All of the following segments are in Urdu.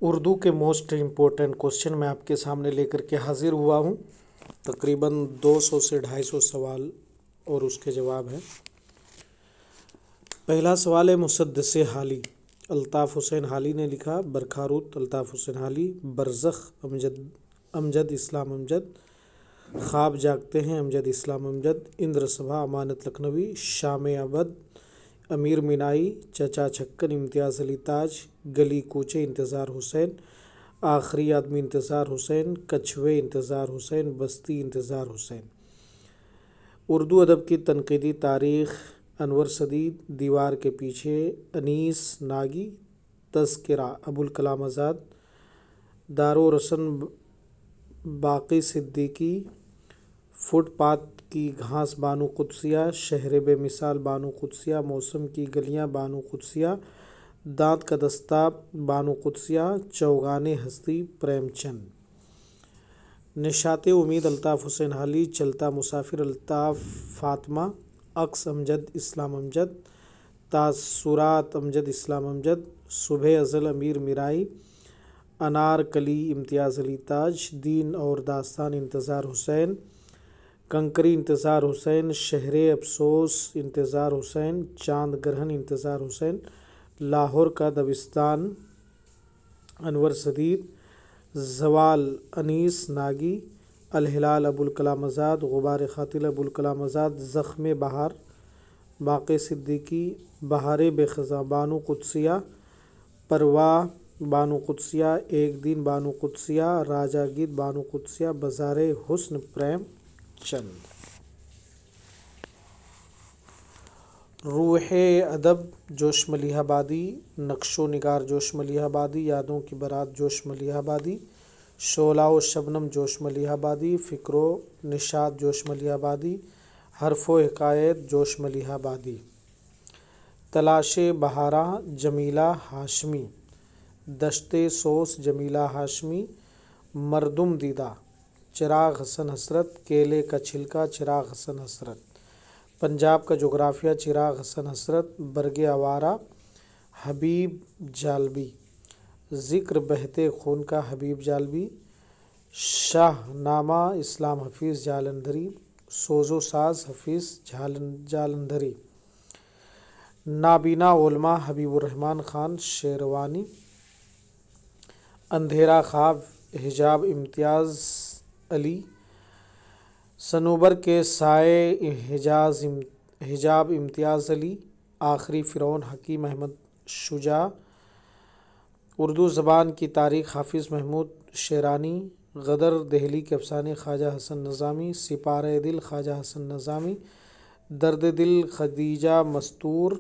اردو کے موسٹ امپورٹنٹ کوشچن میں آپ کے سامنے لے کر کے حاضر ہوا ہوں. تقریباً 200 سے 250 سوال اور اس کے جواب ہیں. پہلا سوال ہے مسدس حالی. الطاف حسین حالی نے لکھا. برخاروت الطاف حسین حالی. برزخ امجد اسلام امجد. خواب جاگتے ہیں امجد اسلام امجد. اندر سبھا امانت لکھنوی. شام ابد امیر مینائی. چچا چھکن امتیاز علی تاج. گلی کوچے انتظار حسین. آخری آدمی انتظار حسین. کچھوے انتظار حسین. بستی انتظار حسین. اردو ادب کی تنقیدی تاریخ. انور صدی. دیوار کے پیچھے. انیس ناگی. تذکرہ ابوالکلام آزاد. دارورسن باقی صدیقی. فٹ پاتھ کی گھاس بانو قدسیہ. شہر بے مثال بانو قدسیہ. موسم کی گلیاں بانو قدسیہ. دانت کا دستہ بانو قدسیہ. چوگان ہستی پریم چند. نشاط امید الطاف حسین حالی. چلتا مسافر الطاف فاطمہ. عکس امجد اسلام امجد. تاثرات امجد اسلام امجد. صبح ازل امیر میرائی. انار کلی امتیاز علی تاج. دین اور داستان انتظار حسین. کنکری انتظار حسین. شہر افسوس انتظار حسین. چاند گرہن انتظار حسین. لاہور کا دبستان انور صدیق. زوال انیس ناگی. الہلال ابوالکلام آزاد. غبار قاتل ابوالکلام آزاد. زخم بہار باقی صدیقی. بہار بے خزاں بانو قدسیہ. پرواہ بانو قدسیہ. ایک دن بانو قدسیہ. راجا گیت بانو قدسیہ. بازار حسن پریم چند. روح ادب جوش ملیح آبادی. نقش و نگار جوش ملیح آبادی. یادوں کی بارات جوش ملیح آبادی. شعلہ و شبنم جوش ملیح آبادی. فکر و نشاط جوش ملیح آبادی. حرف و حکایت جوش ملیح آبادی. تلاش بہارا جمیلہ ہاشمی. دشت سوس جمیلہ ہاشمی. مردم دیدہ چراغ حسن حسرت. کیلے کا چھلکا چراغ حسن حسرت. پنجاب کا جغرافیہ چراغ حسن حسرت. برگ آوارہ حبیب جالبی. ذکر بہتے خون کا حبیب جالبی. شاہ نامہ اسلام حفیظ جالندھری. سوز و ساز حفیظ جالندھری. نابینا علماء حبیب الرحمن خان شیروانی. اندھیرا خواب حجاب امتیاز علی. صنوبر کے سائے حجاب امتیاز علی. آخری فرعون حکیم احمد شجاع. اردو زبان کی تاریخ حافظ محمود شیرانی. غدر دہلی کے افسانے خواجہ حسن نظامی. سپارہ دل خواجہ حسن نظامی. درد دل خدیجہ مستور.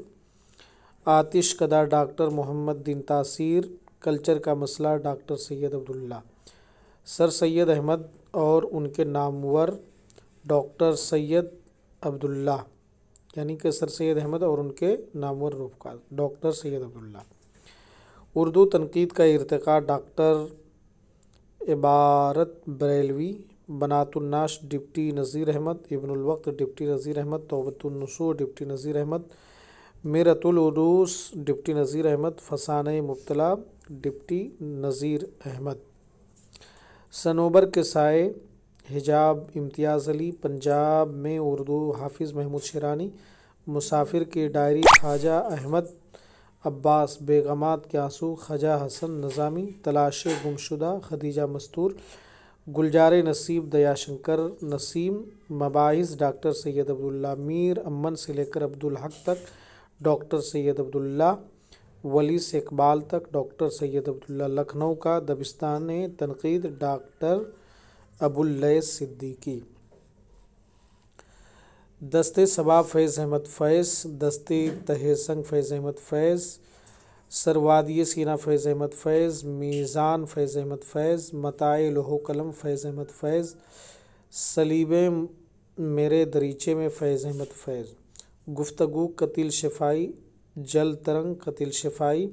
آتش کدہ ڈاکٹر محمد دین تاثیر. کلچر کا مسئلہ ڈاکٹر سید عبداللہ. سر سید احمد اور ان کے نامور ڈاکٹر سید عبداللہ، یعنی کہ سر سید احمد اور ان کے نامور روپکار ڈاکٹر سید عبداللہ. اردو تنقید کا ارتقاء ڈاکٹر عبارت بریلوی. بنات الناس ڈپٹی نذیر احمد. ابن الوقت ڈپٹی نذیر احمد. توبۃ النصوص ڈپٹی نذیر احمد. میرۃ العروس ڈپٹی نذیر احمد. فسانہ مبتلا ڈپٹی نذیر احمد. صنوبر کے سائے حجاب امتیاز علی. پنجاب میں اردو حافظ محمود شیرانی. مسافر کی ڈائری خواجہ احمد عباس. بیگمات کے آنسو خواجہ حسن نظامی. تلاش گمشدہ خدیجہ مستور. گلزار نصیب دیا شنکر نسیم. مباحث ڈاکٹر سید عبداللہ. میر امن سے لے کر عبدالحق تک ڈاکٹر سید عبداللہ. ولی سے اقبال تک ڈاکٹر سید عبداللہ. لکھنؤ کا دبستان تنقید ڈاکٹر ابواللیث صدیقی. دست صبا فیض احمد فیض. دست تہ سنگ فیض احمد فیض. سروادی سینہ فیض احمد فیض. میزان فیض احمد فیض. متاع لوح و قلم فیض احمد فیض. صلیبیں میرے دریچے میں فیض احمد فیض. گفتگو قتل شفائی. جل ترنگ قتل شفائی.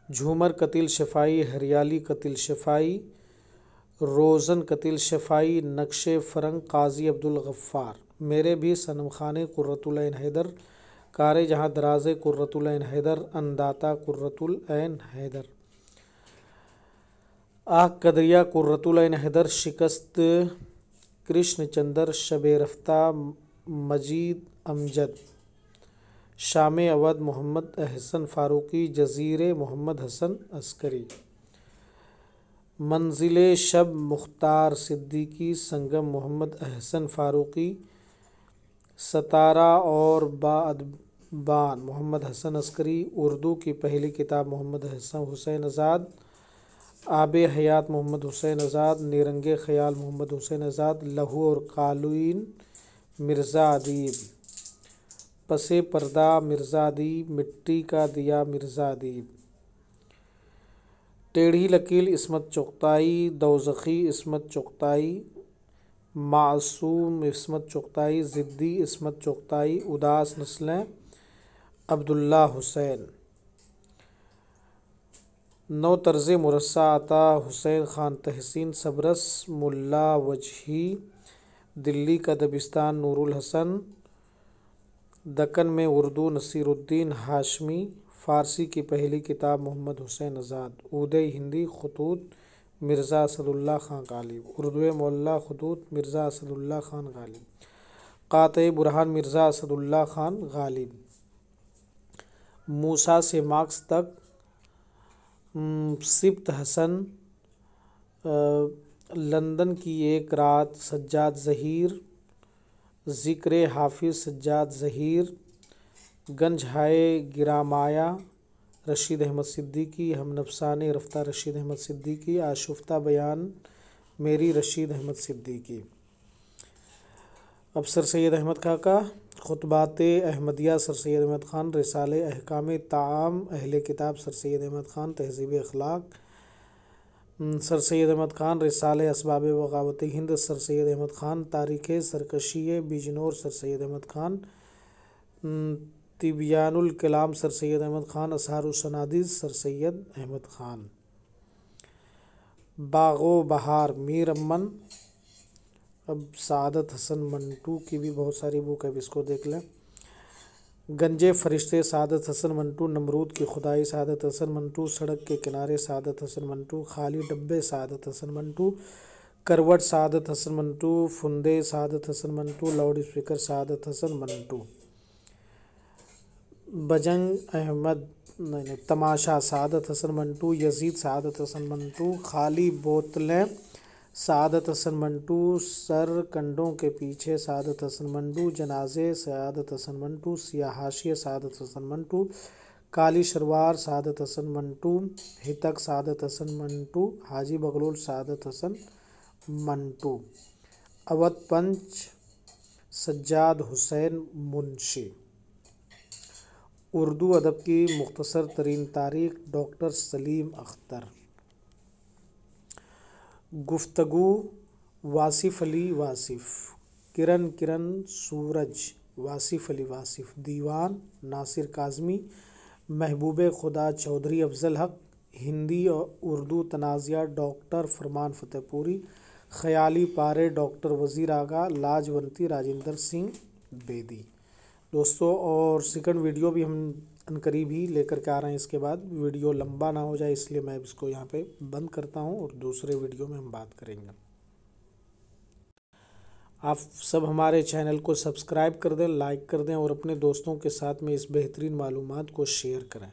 جھومر قتل شفائی. ہریالی قتل شفائی. روزن قتل شفائی. نقش فرنگ قاضی عبدالغفار. میرے بھی صنم خانے قرۃ العین حیدر. کار جہاں دراز قرۃ العین حیدر. انداتا قرۃ العین حیدر. آہ قدریہ قرۃ العین حیدر شکست کرشن چندر شب رفتہ مجید امجد شام اودھ محمد احسن فاروقی جزیرے محمد حسن عسکری منزل شب مختار صدیقی سنگم محمد احسن فاروقی ستارہ اور بادبان محمد حسن عسکری اردو کی پہلی کتاب محمد حسین آزاد آب حیات محمد حسین آزاد نیرنگ خیال محمد حسین آزاد لہو اور قالین مرزا ادیب پس پردہ مرزا ادیب مٹی کا دیا مرزا ادیب ٹیڑھی لکیل عصمت چغتائی دوزخی عصمت چغتائی معصوم عصمت چغتائی ضدی عصمت چغتائی اداس نسلیں عبداللہ حسین نو طرز مرصع عطا حسین خان تحسین صبرس ملا وجہی دلی کا دبستان نور الحسن دکن میں اردو نصیر الدین ہاشمی فارسی کی پہلی کتاب محمد حسین آزاد اودے ہندی خطوط مرزا اسد اللہ خان غالب اردو معلیٰ خطوط مرزا اسد اللہ خان غالب قاطع برہان مرزا اسد اللہ خان غالب موسیٰ سے مارکس تک سبت حسن لندن کی ایک رات سجاد ظہیر ذکر حافظ سجاد ظہیر گنج ہائے گرامایا رشید احمد صدیقی ہم نفسان رفتہ رشید احمد صدیقی آشفتہ بیان میری رشید احمد صدیقی اب سر سید احمد خان کا خطبات احمدیہ سر سید احمد خان رسالہ احکام طعام اہل کتاب سر سید احمد خان تہذیب اخلاق سر سید احمد خان رسالہ اسباب بغاوت ہند سر سید احمد خان تاریخ سرکشی بجنور سر سید احمد خان تبیان الکلام سر سید احمد خان اسحار السنادیز سر سید احمد خان باغ و بہار میر امن اب سعادت حسن منٹو کی بھی بہت ساری بک ہے، اس کو دیکھ لیں گنجے فرشتے سعادت حسن منٹو نمرود کی خدائی سعادت حسن منٹو سڑک کے کنارے سعادت حسن منٹو خالی ڈبے سعادت حسن منٹو کروٹ سعادت حسن منٹو فندے سعادت حسن منٹو لاؤڈ اسپیکر سعادت حسن منٹو بجنگ احمد تماشا سعادت حسن منٹو یزید سعادت حسن منٹو خالی بوتلیں سعادت حسن منٹو سر کنڈوں کے پیچھے سعادت حسن منٹو جنازے سعادت حسن منٹو سیاہ حاشیے سعادت حسن منٹو کالی شلوار سعادت حسن منٹو ہتک سعادت حسن منٹو حاجی بغلول سعادت حسن منٹو اودھ پنچ سجاد حسین منشی اردو ادب کی مختصر ترین تاریخ ڈاکٹر سلیم اختر گفتگو واصف علی واصف کرن سورج واصف علی واصف دیوان ناصر کاظمی محبوب خدا چودھری افضل حق ہندی اور اردو تنازعہ ڈاکٹر فرمان فتح پوری خیالی پارے ڈاکٹر وزیر آغا لاجونتی راجندر سنگھ بیدی دوستوں، اور سیکنڈ ویڈیو بھی ہم عنقریب ہی لے کر کے آ رہے ہیں۔ اس کے بعد ویڈیو لمبا نہ ہو جائے اس لیے میں اس کو یہاں پہ بند کرتا ہوں اور دوسرے ویڈیو میں ہم بات کریں گے۔ آپ سب ہمارے چینل کو سبسکرائب کر دیں، لائک کر دیں اور اپنے دوستوں کے ساتھ میں اس بہترین معلومات کو شیئر کریں۔